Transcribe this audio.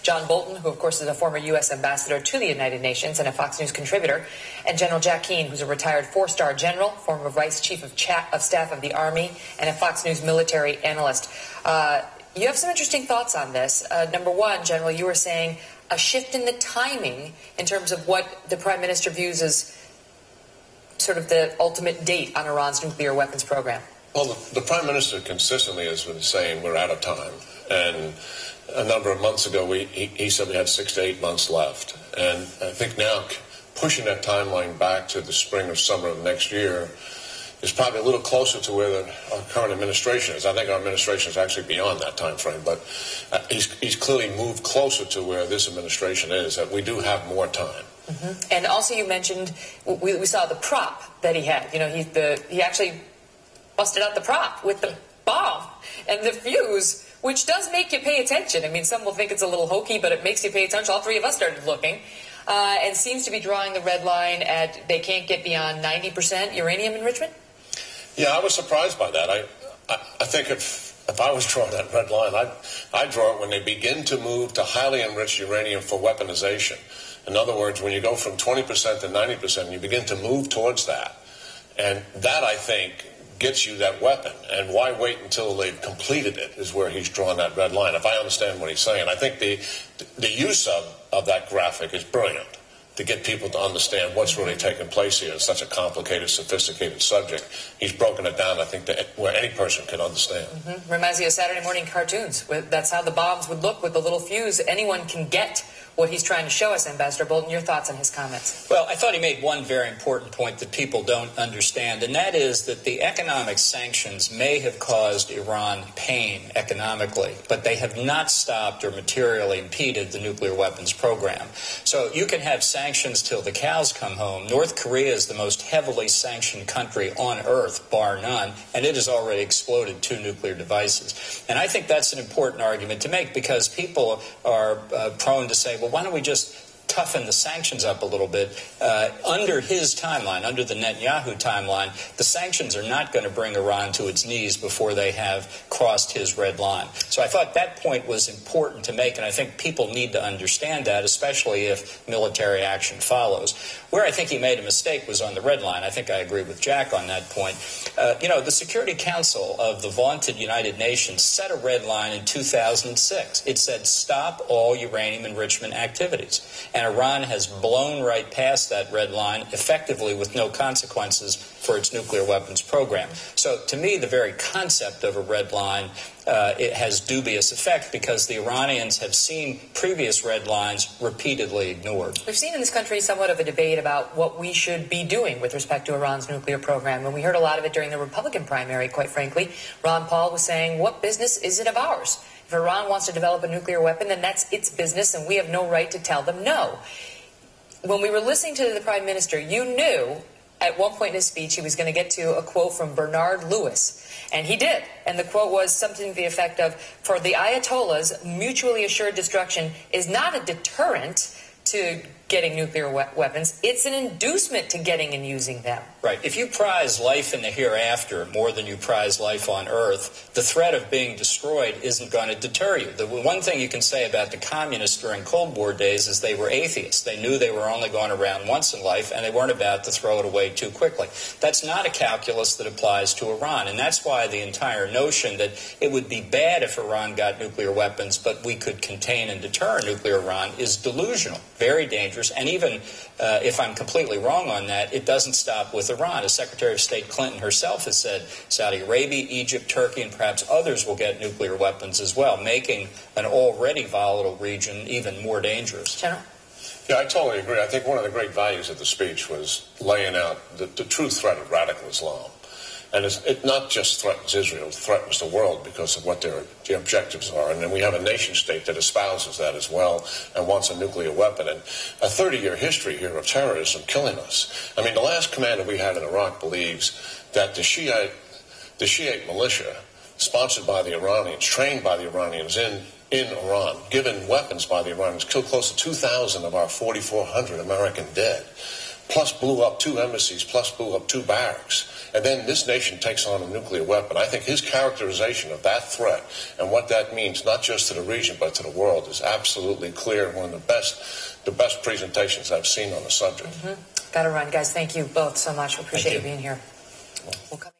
John Bolton, who of course is a former U.S. ambassador to the United Nations and a Fox News contributor, and General Jack Keane, who's a retired four-star general, former vice chief of staff of the Army, and a Fox News military analyst. You have some interesting thoughts on this. Number one, General, you were saying a shift in the timing in terms of what the Prime Minister views as sort of the ultimate date on Iran's nuclear weapons program. Well, the Prime Minister consistently has been saying we're out of time. And a number of months ago, he said we had 6 to 8 months left. And I think now pushing that timeline back to the spring or summer of next year is probably a little closer to where our current administration is. I think our administration is actually beyond that time frame. But he's clearly moved closer to where this administration is, that we do have more time. Mm-hmm. And also you mentioned, we saw the prop that he had. You know, he actually busted out the prop with the bomb and the fuse, which does make you pay attention. I mean, some will think it's a little hokey, but it makes you pay attention. All three of us started looking, and seems to be drawing the red line at they can't get beyond 90% uranium enrichment. Yeah, I was surprised by that. I think if I was drawing that red line, I'd draw it when they begin to move to highly enriched uranium for weaponization. In other words, when you go from 20% to 90%, you begin to move towards that. And that, I think, gets you that weapon. And why wait until they've completed it is where he's drawn that red line, if I understand what he's saying. I think the use of that graphic is brilliant to get people to understand what's really taking place here. It's such a complicated, sophisticated subject. He's broken it down, I think, where any person can understand. Mm-hmm. Reminds me of Saturday morning cartoons. That's how the bombs would look with the little fuse. Anyone can get what he's trying to show us, Ambassador Bolton. Your thoughts on his comments? Well, I thought he made one very important point that people don't understand, and that is that the economic sanctions may have caused Iran pain economically, but they have not stopped or materially impeded the nuclear weapons program. So you can have sanctions till the cows come home. North Korea is the most heavily sanctioned country on earth, bar none, and it has already exploded 2 nuclear devices. And I think that's an important argument to make, because people are prone to say, well, why don't we just toughen the sanctions up a little bit? Under his timeline, under the Netanyahu timeline, the sanctions are not going to bring Iran to its knees before they have crossed his red line. So I thought that point was important to make, and I think people need to understand that, especially if military action follows. Where I think he made a mistake was on the red line. I think I agree with Jack on that point. The Security Council of the vaunted United Nations set a red line in 2006. It said, stop all uranium enrichment activities. And Iran has blown right past that red line, effectively with no consequences for its nuclear weapons program. So to me, the very concept of a red line, it has dubious effect, because the Iranians have seen previous red lines repeatedly ignored. We've seen in this country somewhat of a debate about what we should be doing with respect to Iran's nuclear program, and we heard a lot of it during the Republican primary, quite frankly. Ron Paul was saying, what business is it of ours? If Iran wants to develop a nuclear weapon, then that's its business, and we have no right to tell them no. When we were listening to the Prime Minister, you knew at one point in his speech he was going to get to a quote from Bernard Lewis, and he did. And the quote was something to the effect of, for the Ayatollahs, mutually assured destruction is not a deterrent to getting nuclear weapons. It's an inducement to getting and using them. Right. If you prize life in the hereafter more than you prize life on Earth, the threat of being destroyed isn't going to deter you. The one thing you can say about the communists during Cold War days is they were atheists. They knew they were only going around once in life, and they weren't about to throw it away too quickly. That's not a calculus that applies to Iran, and that's why the entire notion that it would be bad if Iran got nuclear weapons, but we could contain and deter nuclear Iran is delusional, very dangerous, and even if I'm completely wrong on that, it doesn't stop with Iran. As Secretary of State Clinton herself has said, Saudi Arabia, Egypt, Turkey, and perhaps others will get nuclear weapons as well, making an already volatile region even more dangerous. General? Yeah, I totally agree. I think one of the great values of the speech was laying out the true threat of radical Islam. And it not just threatens Israel, it threatens the world because of what their objectives are. And then we have a nation state that espouses that as well and wants a nuclear weapon. And a 30-year history here of terrorism killing us. I mean, the last commander we had in Iraq believes that the Shiite militia, sponsored by the Iranians, trained by the Iranians in Iran, given weapons by the Iranians, killed close to 2,000 of our 4,400 American dead. plus blew up 2 embassies, plus blew up 2 barracks, and then this nation takes on a nuclear weapon. I think his characterization of that threat and what that means, not just to the region but to the world, is absolutely clear. One of the best presentations I've seen on the subject. Got to run, guys. Thank you both so much. We appreciate you being here. We'll come